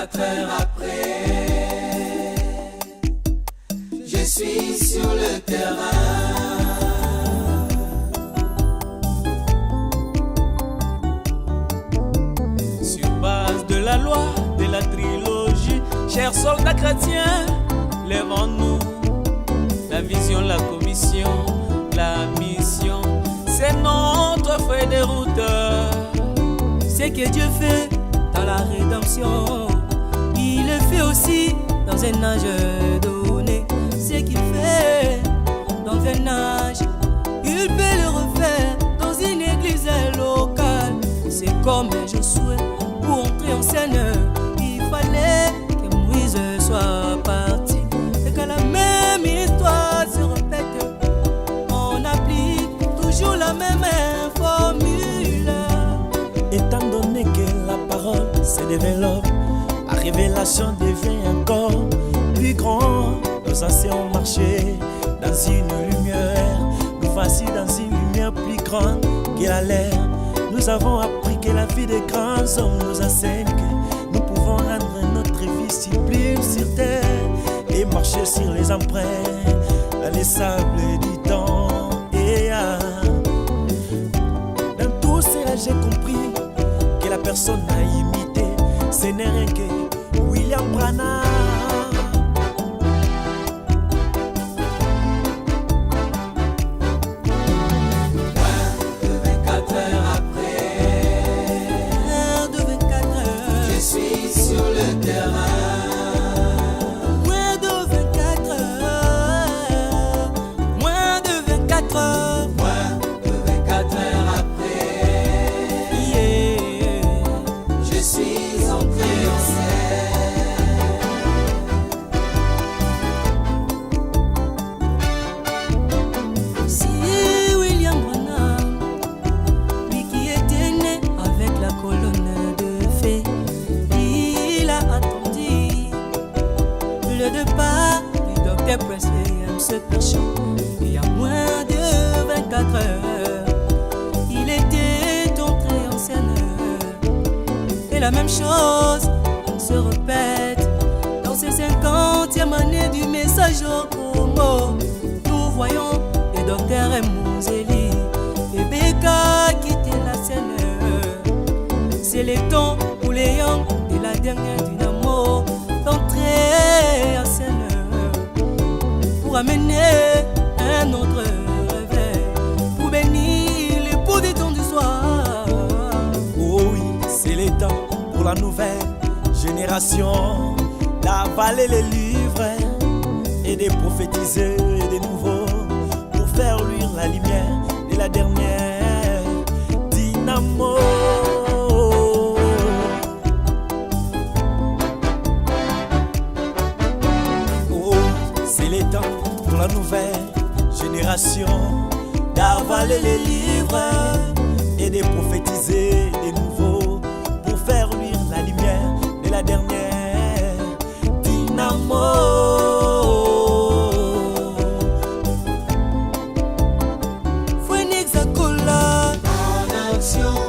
24 heures après, je suis sur le terrain. Sur base de la loi, de la trilogie, chers soldats chrétiens, lèvons-nous. La vision, la commission, la mission, c'est notre feuille de route. Ce que Dieu fait dans la rédemption, il le fait aussi dans un âge donné. Ce qu'il fait dans un âge, il peut le refaire dans une église locale. C'est comme Josué, pour entrer en scène, il fallait que Moïse soit parti. Et que la même histoire se répète, on applique toujours la même formule. Étant donné que la parole se développe, la révélation devient encore plus grande. Nos anciens ont marché dans une lumière, nous voici dans une lumière plus grande que la l'air. Nous avons appris que la vie des grands hommes nous enseigne que nous pouvons rendre notre vie sublime sur terre et marcher sur les empreintes dans les sables du temps. Et dans tout cela j'ai compris que la personne à imiter, ce n'est rien que William Branham. Le départ du docteur Presley se perchant, et à moins de 24 heures, il était entré en scène. Et la même chose se répète dans ces 50e années du message au Congo. Nous voyons le docteur Mouzeli et Beka quitter la scène. C'est le temps où les young et la dernière dynamo d'entrer en scène pour amener un autre réveil, pour bénir l'époux des temps du soir. Oh oui, c'est le temps pour la nouvelle génération d'avaler les livres et de prophétiser de nouveau pour faire luire la lumière de la dernière dynamo. Pour la nouvelle génération d'avaler les livres et de prophétiser de nouveau pour faire luire la lumière de la dernière dynamo. En action.